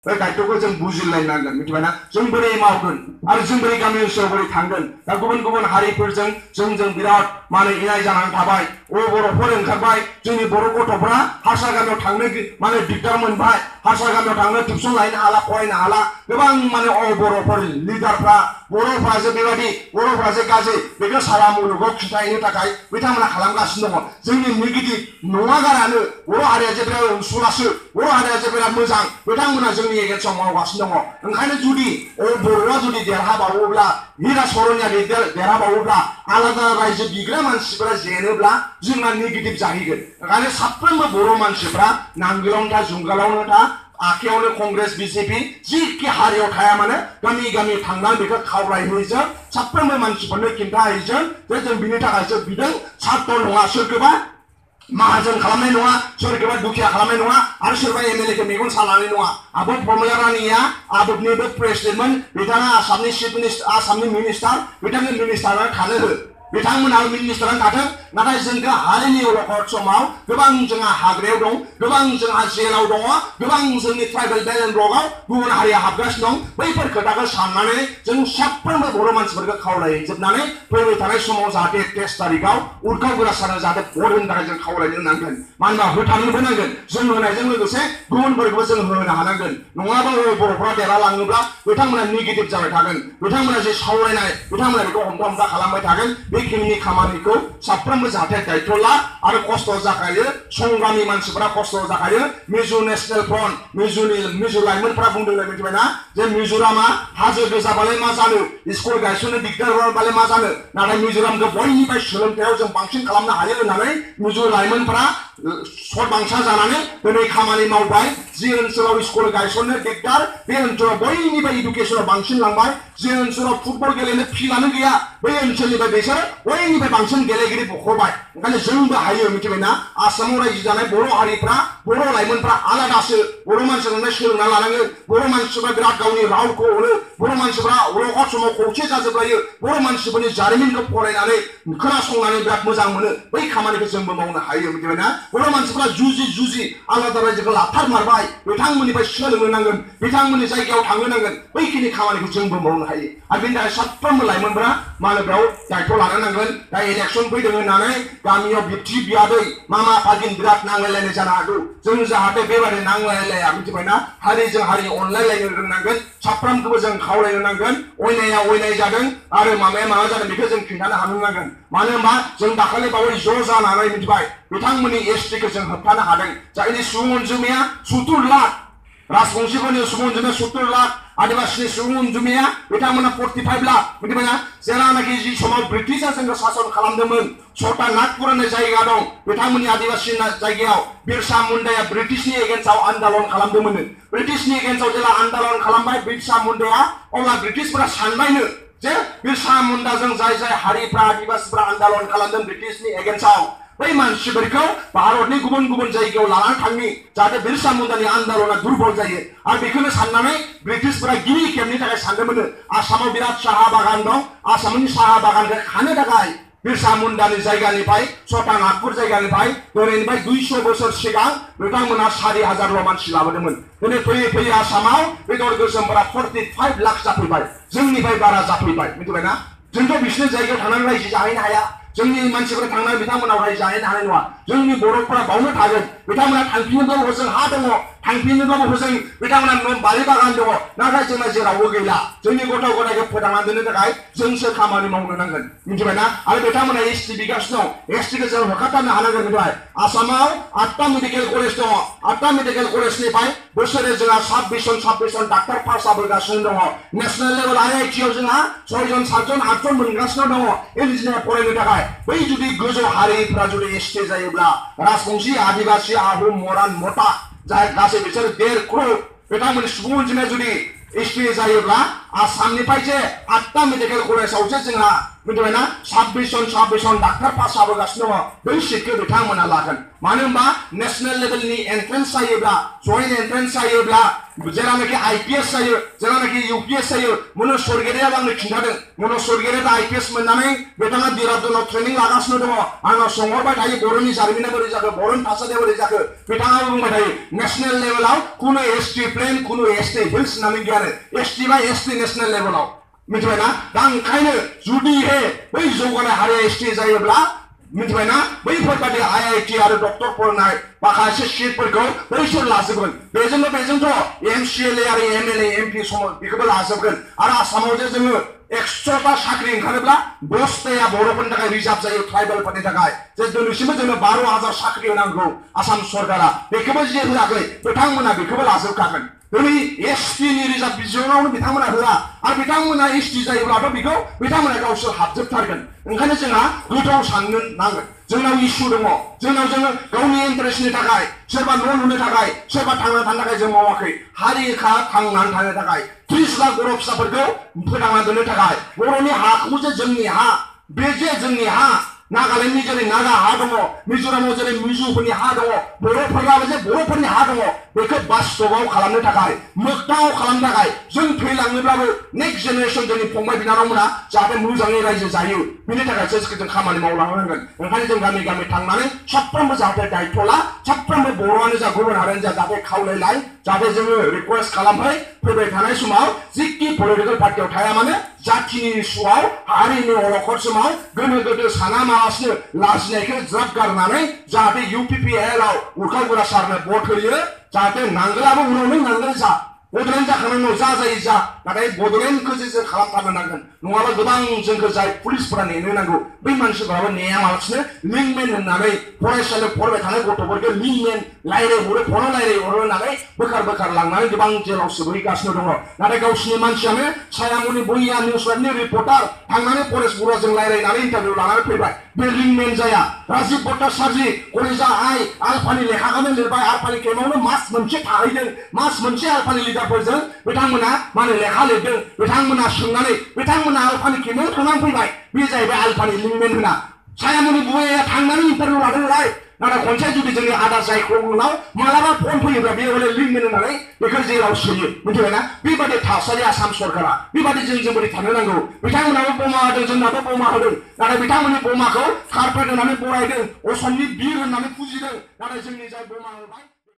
बे दायित्वखौ जों बुजिलायनांगोन मिथिबायना जों बोरै मावगोन आरो जों बोरै गामि ओनसोलाव बोरै थांगोन दा गुबुन गुबुन हारिफोरजों जों बिराद माने इनाय जानानै थाबाय बर'फोर ओंखारबाय जोंनि बर' गथ'फ्रा हारसा गामियाव थांनो माने दिगदार मोनबाय हारसा गामियाव थांनो टिउसन लायनो हाला फरायनो हाला गोबां माने बर'फोर लिडारफ्रा बर'फ्रासो बेबायदि बर'फ्रासो गाज्रि बेखौ सारा मुलुगाव खिन्थाहैनो थाखाय बिथांमोना खालामगासिनो दङ जोंनि नेगेटिभ नङागारानो बर' हारिया जे बिराद अनसुलासो बर' हारिया जे बिराद मोजां बिथांमोना जोंनि एगेन्स्टआव मावगासिनो दङ ओंखायनो जुदि बर'आ जुदि देरहाबावोब्ला हिराचरनिया देरहाबावोब्ला आलादा रायजो बिग्रा मानसिफोरा जेनोब्ला जोंना नेगेटिभ जाहैगोन ओंखायनो साफ्रोमबो बर' मानसिफ्रा नांगोलावनो था जुंगालावनो था आखायावनो कंग्रेस बिजेपि जिखि हारियाव थाया मानो गामि गामि थांनानै बेखौ खावलायहैजों साफ्रोमबो मानसिफोरनो खिन्थाहैजों जे जों बिनि थाखायसो बिदों सार्थ नङा सोरखौबा माहाजोन खालामनाय नङा सोरखौबा दुखिया खालामनाय नङा आरो सोरबा एमएलए खौ मेगन सालानाय नङा आब' प्रमिला रानीया आदबनिबो प्रेसिडेन्टमोन बिथाङा आसामनि चिफ मिनिस्टार आसामनि मिनिस्टार बिथांनि मिनिस्टारानो थानो हो बिथांमोना मिनिस्टारानो थाथों नाथाय जोंखौ हारिनि अलखद समाव गोबां जोंहा हाग्रायाव दं गोबां जोंहा जेलाव दङ गोबां जोंनि ट्राइबेल बेल एन्ड ब्लकआव गुबुन हारिया हाबगासिनो दं बैफोर खोथाखौ साननानै जों साफ्रोमबो बर' मानसिफोरखौ खावलायजोबनानै फैबाय थानाय समाव जाहाथे 23 तारिखआव उरखाव गोरासानो जाहाथे भट होनो थाखाय जों खावलायनो नांगोन मानोना होथारनोबो नांगोन जों होनायजों लोगोसे गुबुनफोरखौबो जों होनो हानांगोन नङाबा बर'फ्रा देरहालाङोब्ला बिथांमोना नेगेटिभ जाबाय थागोन बिथांमोना जे सावरायनाय बिथांमोना बेखौ हमथा खालामबाय थागोन बेखिनि खामानिखौ साफ्रोमबो जाहाथे दायित्व ला आरो खस्थ' जाखायो संग्रामि मानसिफोरा खस्थ' जाखायो मिजु नेशनेल फ्रन्ट मिजु लाइमोनफ्रा बुंदोंलाय मिथिबायना जे मिज'रामा हाजो गोजाबालाय मा जानो स्कुल गायसननो दिगदारबालाय मा जानो नाथाय मिज'रामखौ बयनिफ्राय सोलोंथायाव जों बांसिन खालामनो हायो होननानै मिजु लाइमोनफ्रा सत बांसा जानानै दिनै खामानि मावबाय जि ओनसोलाव स्कुल गायसननो दिगदार बे ओनसोलाव बयनिफ्राय इडुकेसनाव बांसिन लांबाय जे ओनसोलाव फुटबल गेलेनो फिल्डआनो गैया बै ओनसोलनिफ्राय बिसोर बयनिफ्राय बांसिन गेलेगिरि बख'बाय ओंखायनो जोंबो हायो मिथिबायना आसामाव रायजो जानाय बर' हारिफ्रा बर' लाइमोनफ्रा आलादासो बर' मानसिफोरनो सोलोंना लानांगोन बर' मानसिफ्रा बिराद गावनि रावखौ अनो बर' मानसिफ्रा अलखद समाव खौसे जाजोबलायो बर' मानसिफोरनि जारिमिनखौ फरायनानै खोनासंनानै बिराद मोजां मोनो बै खामानिखौ जोंबो मावनो हायो मिथिबायना बर' मानसिफ्रा जुजि आलादा रायजोखौ लाथारमारबाय बिथांमोननिफ्राय सोलोंनो नांगोन बिथांमोननि जायगायाव थांनो नांगोन बैखिनि खामानिखौ जोंबो मावनो हायो आरो बेनि थाखाय साफ्रोमबो लाइमोनफ्रा मा होनो बेयाव दायित्व लानो नांगोन दा इलेक्सन फैदों होननानै गामियाव बिबथि बियादै मामा फागिन बिराद नांलायलायनाय जानो हागौ जों जाहाथे बेबायदि नांलायलाया मिथिबायना हारिजों हारि अनलायलायनो रोंनांगोन साफ्रोमखौबो जों खावलायनो नांगोन अयनाया अयनाय जादों आरो मामाया माबा जादों बेखौ जों खिन्थानो हानो नांगोन मानो होनबा जों दाखालि बावै ज' जानानै मिथिबाय बिथांमोननि एसटिखौ जों होबथानो हादों जायनि सुबुं अनजिमाया 70 लाख राजबंशीफोरनि सुबुं अनजिमाया 70 लाख आदिवासीनि सुबुं अनजिमाया बिथांमोना 45 लाख मिथिबायना जेरानाखि जि समाव ब्रिटिशआ जोंखौ सासन खालामदोंमोन छटा नागपुर होननाय जायगा दं बिथांमोननि आदिवासी जायगायाव बिरसा मुन्डाया ब्रिटिशनि एगेन्स्टआव आन्दोलन खालामदोंमोन ब्रिटिशनि एगेन्स्टआव जेला आन्दोलन खालामबाय बिरसा मुन्डाया अब्ला ब्रिटिशफोरा सानबायनो जे बिरसा मुन्डाजों जाय हारिफ्रा आदिवासीफ्रा आन्दोलन खालामदों ब्रिटिशनि एगेन्स्टआव बै मानसिफोरखौ भारतनि गुबुन गुबुन जायगायाव लानानै थांनि जाहाथे बिरसा मुन्डानि आन्दोलना दुर्बल जायो आरो बेखौनो साननानै ब्रिटिशफोरा गिबि खेबनि थाखाय सानदोंमोन आसामाव बिराद साहा बागान दं आसामनि साहा बागानखौ खानो थाखाय बिरसा मुन्डानि जायगानिफ्राय छटा नागपुर जायगानिफ्राय दिनैनिफ्राय 200 बोसोर सिगां बिथांमोना 4000 मानसि लाबोदोंमोन दिनै फैयै फैयै आसामाव बेदर गोसोमफोरा 45 लाख जाफैबाय जोंनिफ्राय बारा जाफैबाय मिथिबायना जोंथ' बिसोरनि जायगायाव थांनानै रायजो जाहैनो हाया जोंनि मानसिफोरा थांनानै बिथांमोनाव रायजो जाहैनो हानाय नङा जोंनि बर'फोरा बावनो थागोन बिथांमोना थांफिनोब्ला हजों हा दङ थांफिनोब्ला हजों बिथांमोना बारि बागान दङ नाथाय जोंना जेरावबो गैला जोंनि गथ' गथायखौ फोथांना दोननो थाखाय जोंसो खामानि मावनो नांगोन मिथिबायना आरो बिथांमोना एसटि बिगासिनो दं एसटिखौ जों होखारथारनो हानांगोन मिथिबाय आसामाव 8टा मेडिकेल कलेज दङ 8टा मेडिकेल कलेजनिफ्राय बोसोरे जोंहा 26 जन डाक्टार पास जाबोगासिनो दङ नेशनेल लेभेल IIT आव जोंहा 6 जन 7 जन 8 जन मोनगासिनो दङ इन्जिनियार फरायनो थाखाय बै जुदि गोजौ हारिफ्रा जुदि एसटि जायोब्ला राजबंशी आदिवासी आहम मरान मटा जाय गासै बिसोर 1.5 करोड़ बिथांमोननि सुबुं अनजिमाया जुदि ST जायोब्ला आसामनिफ्राय जे 8टा मेडिकेल कलेजावसो जोंहा मिथिबायना 26 जन डाक्टार पास जाबोगासिनो दङ बै सिटखौ बिथांमोना लागोन मानो होनबा नेशनेल लेभेलनि एन्ट्रेन्स जायोब्ला जयेन्ट एन्ट्रेन्स जायोब्ला जेरावनाखि IPS जायो जेरावनाखि UPS जायो मनज सरगेरिया आंनो खिन्थादों मनज सरगेरिया IPS मोननानै बिथाङा देहरादुनाव ट्रेनिं लागासिनो दङ आंनाव सोंहरबाय थायो बर'नि जारिमिना बोरै जाखो बर'नि थासारिया बोरै जाखो बिथाङा बुंबाय थायो नेशनेल लेभेलाव कुनु ST प्लेन कुनु ST हिल्स होननानै गैया आरो ST बा ST नेशनेल लेभेलाव मिथिबायना दा ओंखायनो जुदिहे बै जौगानाय हारिया ST जायोब्ला मिथिबायना बैफोरबादि IIT आरो डक्टर फरायनाय माखासे सिटफोरखौ बैसोर लाजोबगोन बेजोंथ' MCLA आरो MLA MP समाव बेखौबो लाजोबगोन आरो आसामाव जे जोङो 100टा साख्रि ओंखारोब्ला 10टाया बर'फोरनि थाखाय रिजार्भ जायो ट्राइबेलफोरनि थाखाय जे दिनैसिमबो जोंनो 12,000 साख्रि होनांगौ आसाम सरकारा बेखौबो जे होआखै बिथांमोना बेखौबो लाजोबखागोन दिनै ST नि रिजार्भ बिजोङावनो बिथांमोना होआ आरो बिथांमोना ST जायोब्लाथ' बेखौ बिथांमोना गावसोर हाबजोबथारगोन ओंखायनो जोंहा गोथौ साननो नांगोन जोंनाव इस्यु दङ जोङो गावनि इन्टारेस्टनि थाखाय सोरबा न' लुनो थाखाय सोरबा थांना थानो थाखाय जों मावाखै हारिखा थांनानै थानो थाखाय 30 लाख बर' फिसाफोरखौ फोथांना दोननो थाखाय बर'नि हाखौ जे जोंनि हा बे जे जोंनि हा नागालेण्डनि जेरै नागा हा दङ मिज'रामाव जेरै मिज'फोरनि हा दङ बर'फोरनाबो जे बर'फोरनि हा दङ बेखौ बास्तबाव खालामनो थाखाय मोगथाङाव खालामनो थाखाय जों थैलाङोब्लाबो नेक्स्ट जेनेरेसन जोंनि फंबाय बिनानावमोना जाहाथे मोजाङै रायजो जायो बेनि थाखायसो जों खामानि मावलांनांगोन ओंखायनो जों गामि गामि थांनानै साफ्रोमबो जाहाथे दायित्व ला साफ्रोमबो बर'आनो जा गुबुन हारियानो जा जाहाथे खावलायलाय जाहाथे जोङो रिक्वेस्ट खालामबाय फैबाय थानाय समाव जिखि पलिटिकेल पार्टियाव थाया मानो जातिनि इस्युआव हारिनि अलखद समाव गोनो गोथो साना मालासिनो लाजिनायखौ ज्राब गारनानै जाहाथे UPPL आव उरखावगोरा सारनो भट होयो जाहाथे नांगोलाबो उनाव नों नांगोल जा बड'लेण्ड जाखांनायनि उनाव जा जायो जा नाथाय बड'लेण्डखौ जे जों खालामथारनो नांगोन नङाबा गोबां जोंखौ जाय पुलिसफोरा नेनो नांगौ बै मानसिफोराबो नेयामालासिनो लिंकमेन होननानै फरायसालियाव फरायबाय थानाय गथ'फोरखौ लिंकमेन रायज्लायहरो फनाव रायज्लायहरो होननानै बोखार लांनानै गोबां जेलाव सोबहैगासिनो दङ नाथाय गावसिनि मानसियानो सायामुनि बइया निउसनि रिपर्टार थांनानै फरेस्ट बर'जों रायज्लायनानै इन्टारभिउ लानानै फैबाय बे लिंकमेन जाया राजिब भट्टाचार्जि कलेजा आलफानि लेखाखौनो लिरबाय आलफानि केम्पआवनो मास मोनसे थाहैदों मास मोनसे आलफानि लिडारफोरजों बिथांमोना माने लेखा लिरदों बिथांमोना सोंनानै बिथांमोना आलफानि केम्पआव थांनानै फैबाय बे जाहैबाय आलफानि लिंकमेन होना सायामुनि बइया थांनानै इन्टारभिउ लादोंलाय नाथाय खनसे जुदि जोंनि आदार जायखौ उनाव मालाबा फन फैयोब्ला बे हले लिंकमेन होननानै बेखौ जेलाव सोयो मिथिबायना बेबादि थासारि आसाम सरकारा बेबादि जों बोरै थानो नांगौ बिथांमोनाबो बमा होदों जोंनाबो बमा होदों नाथाय बिथांमोननि बमाखौ कारपेट होननानै बरायदों असमनि बिर होननानै फुजिदों नाथाय जोंनि जाय बमा होबाय